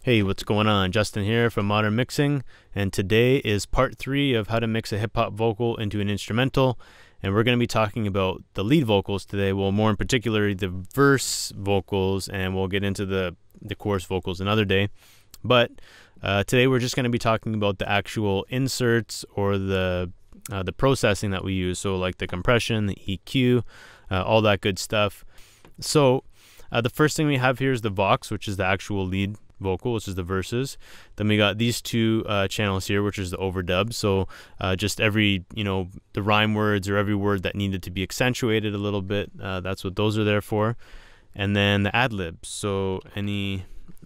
Hey, what's going on? Justin here from Modern Mixing, and today is part 3 of how to mix a hip-hop vocal into an instrumental, and we're going to be talking about the lead vocals today, well, more in particular the verse vocals, and we'll get into the chorus vocals another day. But today we're just going to be talking about the actual inserts or the processing that we use, so like the compression, the EQ, all that good stuff. So the first thing we have here is the Vox, which is the actual lead vocal, which is the verses. Then we got these two channels here, which is the overdub. So just every, the rhyme words or every word that needed to be accentuated a little bit, that's what those are there for. And then the ad-libs. So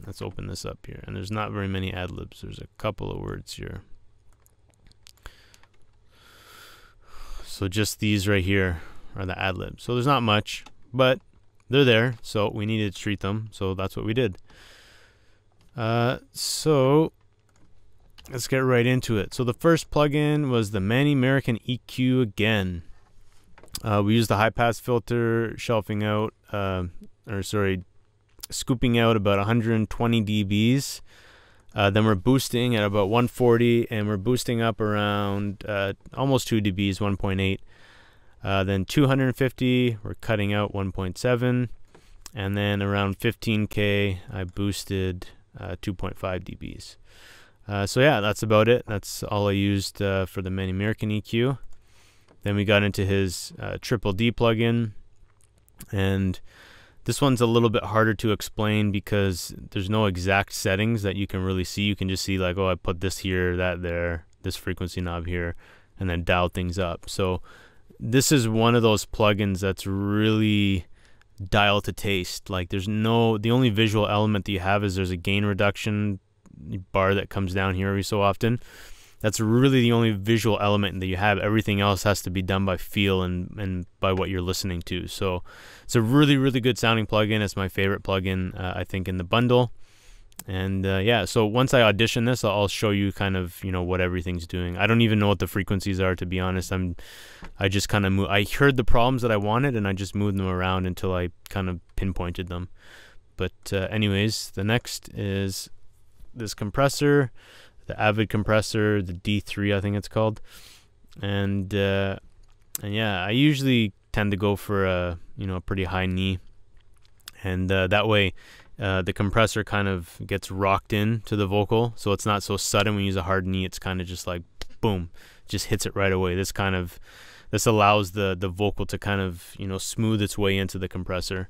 let's open this up here. And there's not very many ad-libs. There's a couple of words here. So just these right here are the ad-libs. So there's not much, but they're there. So we needed to treat them. So that's what we did. So let's get right into it. So the first plugin was the Many American EQ again. We used the high pass filter, shelving out, scooping out about 120 dBs. Then we're boosting at about 140, and we're boosting up around almost 2 dBs, 1.8. Then 250, we're cutting out 1.7, and then around 15K, I boosted 2.5 dBs. So yeah, that's about it. That's all I used for the Many American EQ. Then we got into his Triple D plugin, and this one's a little bit harder to explain because there's no exact settings that you can really see. You can just see like, oh, I put this here, that there, this frequency knob here, and then dial things up. So this is one of those plugins that's really dial to taste. Like the only visual element that you have is there's a gain reduction bar that comes down here every so often. That's really the only visual element that you have. Everything else has to be done by feel and by what you're listening to. So it's a really, really good sounding plugin. It's my favorite plugin, I think, in the bundle. And yeah, so once I audition this, I'll show you kind of, what everything's doing. I don't even know what the frequencies are, to be honest. I just kind of I heard the problems that I wanted, and I just moved them around until I kind of pinpointed them. But anyways, the next is this compressor, the Avid compressor, the D3, I think it's called. And yeah, I usually tend to go for a pretty high knee, and that way the compressor kind of gets rocked in to the vocal, so it's not so sudden when you use a hard knee. It's kind of just like boom, just hits it right away. This allows the vocal to kind of smooth its way into the compressor.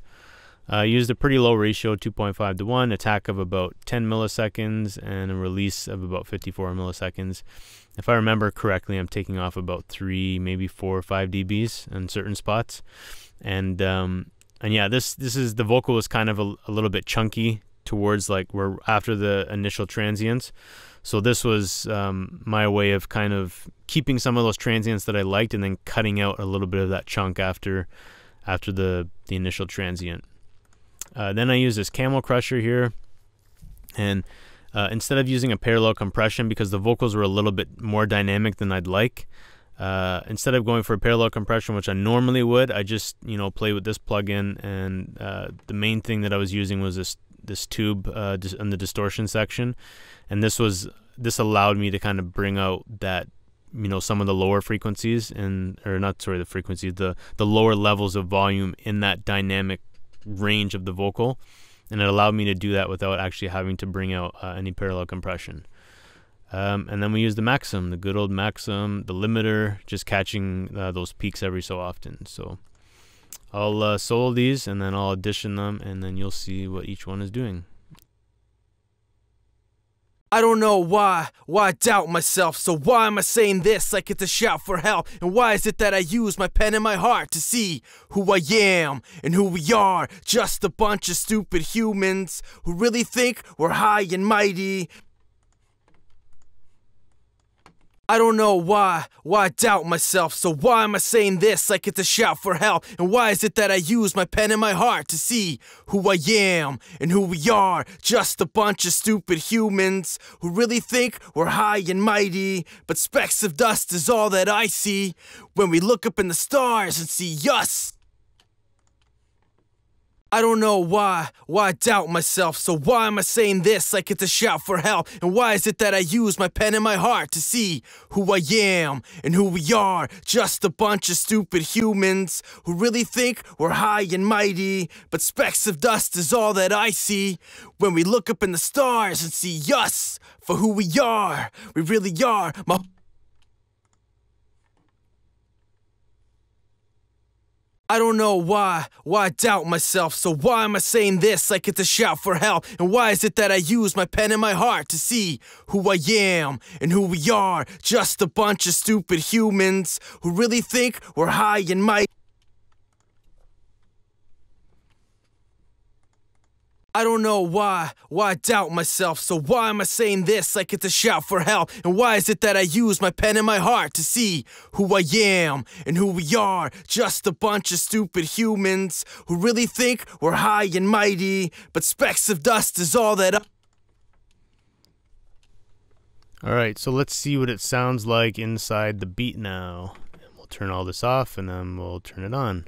Used a pretty low ratio, 2.5 to 1, attack of about 10 milliseconds and a release of about 54 milliseconds. If I remember correctly, I'm taking off about 3, maybe 4 or 5 dBs in certain spots. And yeah, the vocal is kind of a little bit chunky towards like where after the initial transients. So this was my way of kind of keeping some of those transients that I liked and then cutting out a little bit of that chunk after the initial transient. Then I use this Camel Crusher here, and instead of using a parallel compression, because the vocals were a little bit more dynamic than I'd like, instead of going for a parallel compression, which I normally would, I just play with this plugin, and the main thing that I was using was this tube in the distortion section, and this allowed me to kind of bring out that some of the lower frequencies the lower levels of volume in that dynamic range of the vocal, and it allowed me to do that without actually having to bring out any parallel compression. And then we use the Maxim, the good old Maxim, the limiter, just catching those peaks every so often. So I'll solo these, and then I'll audition them, and then you'll see what each one is doing. I don't know why I doubt myself, so why am I saying this like it's a shout for help? And why is it that I use my pen and my heart to see who I am and who we are? Just a bunch of stupid humans who really think we're high and mighty. I don't know why I doubt myself, so why am I saying this like it's a shout for help? And why is it that I use my pen and my heart to see who I am and who we are? Just a bunch of stupid humans who really think we're high and mighty, but specks of dust is all that I see when we look up in the stars and see us. I don't know why I doubt myself. So why am I saying this like it's a shout for help? And why is it that I use my pen and my heart to see who I am and who we are? Just a bunch of stupid humans who really think we're high and mighty, but specks of dust is all that I see when we look up in the stars and see us for who we are. We really are. I don't know why I doubt myself. So why am I saying this like it's a shout for help? And why is it that I use my pen and my heart to see who I am and who we are? Just a bunch of stupid humans who really think we're high and mighty. I don't know why I doubt myself. So why am I saying this like it's a shout for help? And why is it that I use my pen and my heart to see who I am and who we are? Just a bunch of stupid humans who really think we're high and mighty, but specks of dust is all that Alright, so let's see what it sounds like inside the beat now. And we'll turn all this off and then we'll turn it on.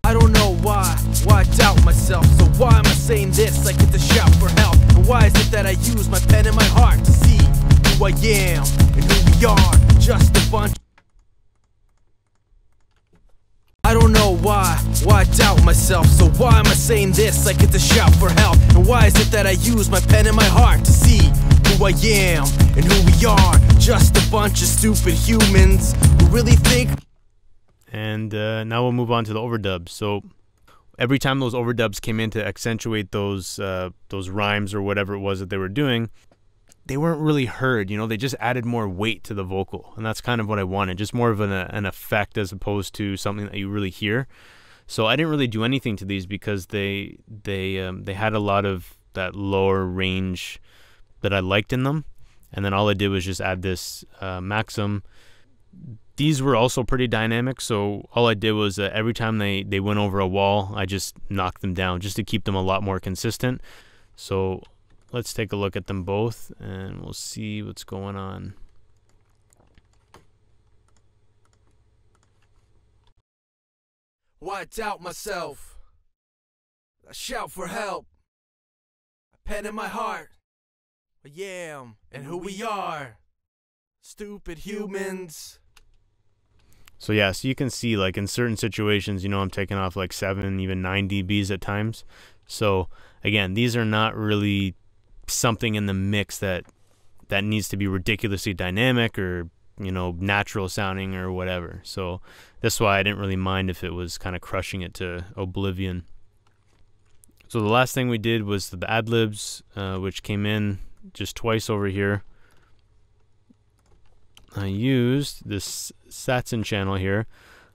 I don't know why I doubt myself. So why am I saying this like it's a shout for help? And why is it that I use my pen and my heart to see who I am and who we are? Just a bunch. I don't know why I doubt myself. So why am I saying this like it's a shout for help? And why is it that I use my pen and my heart to see who I am and who we are? Just a bunch of stupid humans who really think. And now we'll move on to the overdubs. So every time those overdubs came in to accentuate those rhymes or whatever it was that they were doing, they weren't really heard. You know, they just added more weight to the vocal, and that's kind of what I wanted, just more of an effect as opposed to something that you really hear. So I didn't really do anything to these because they had a lot of that lower range that I liked in them, and then all I did was just add this Maxim. These were also pretty dynamic, so all I did was every time they went over a wall, I just knocked them down just to keep them a lot more consistent. So let's take a look at them both and we'll see what's going on. Why doubt myself? I shout for help. A pen in my heart. I am and who we are. Stupid humans. So yeah, so you can see like in certain situations, you know, I'm taking off like 7, even 9 dBs at times. So again, these are not really something in the mix that needs to be ridiculously dynamic or, you know, natural sounding or whatever. So that's why I didn't really mind if it was kind of crushing it to oblivion. So the last thing we did was the Adlibs, which came in just twice over here. I used this Saxon channel here.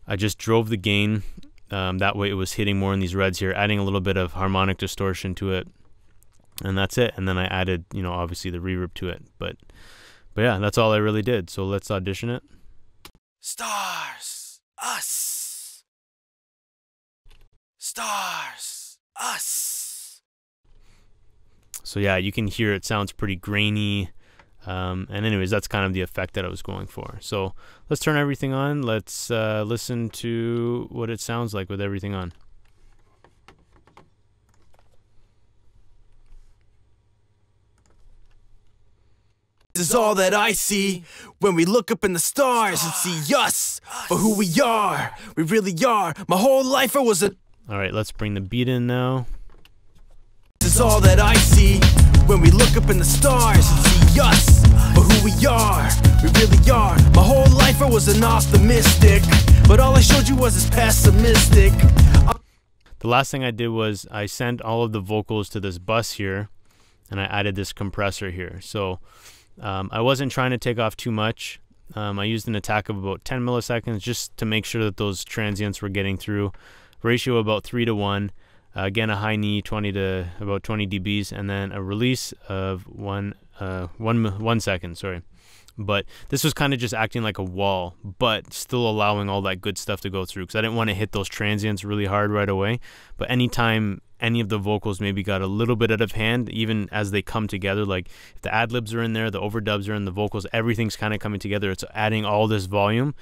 I just drove the gain. That way it was hitting more in these reds here, adding a little bit of harmonic distortion to it. And that's it. And then I added, you know, obviously the reverb to it. But yeah, that's all I really did. So let's audition it. Stars, us. Stars, us. So yeah, you can hear it sounds pretty grainy. And anyways, that's kind of the effect that I was going for. So let's turn everything on. Let's listen to what it sounds like with everything on. This is all that I see when we look up in the stars and see us for who we are. We really are. My whole life I was a. All right, let's bring the beat in now. This is all that I see when we look up in the stars and see us for who we are. We really are. My whole life I was an optimistic, but all I showed you was as pessimistic. The last thing I did was I sent all of the vocals to this bus here, and I added this compressor here. So I wasn't trying to take off too much. I used an attack of about 10 milliseconds just to make sure that those transients were getting through. Ratio about 3 to 1. Again, a high knee, 20 to about 20 dBs, and then a release of 1 second. Sorry, but this was kind of just acting like a wall, but still allowing all that good stuff to go through because I didn't want to hit those transients really hard right away. But anytime any of the vocals maybe got a little bit out of hand, even as they come together, like if the ad-libs are in there, the overdubs are in, the vocals, everything's kind of coming together. It's adding all this volume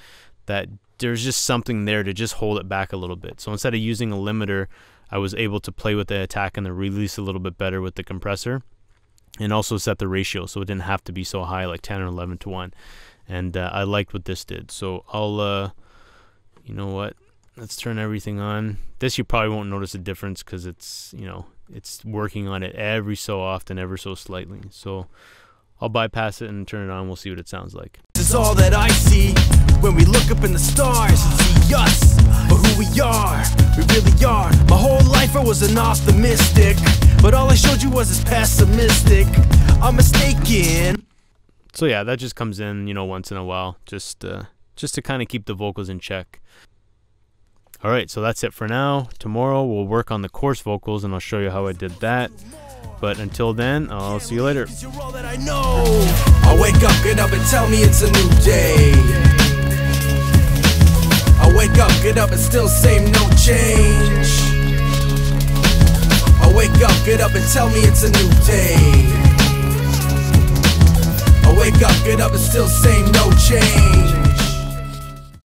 that there's just something there to just hold it back a little bit. So instead of using a limiter, I was able to play with the attack and the release a little bit better with the compressor, and also set the ratio so it didn't have to be so high, like 10 or 11 to 1. And I liked what this did. So I'll, you know what? Let's turn everything on. This you probably won't notice a difference because it's, you know, it's working on it every so often, ever so slightly. So I'll bypass it and turn it on. We'll see what it sounds like. This is all that I see when we look up in the stars and see us for who we are. We really are. My whole life I was an optimistic, but all I showed you was this pessimistic. I'm mistaken. So yeah, that just comes in, you know, once in a while, just to kind of keep the vocals in check. All right, so that's it for now. Tomorrow we'll work on the coarse vocals, and I'll show you how I did that. But until then, I'll see you later. You're all that I know. I wake up, get up and tell me it's a new day. I wake up, get up and still same, no change. I wake up, get up and tell me it's a new day. I wake up, get up and still same, no change.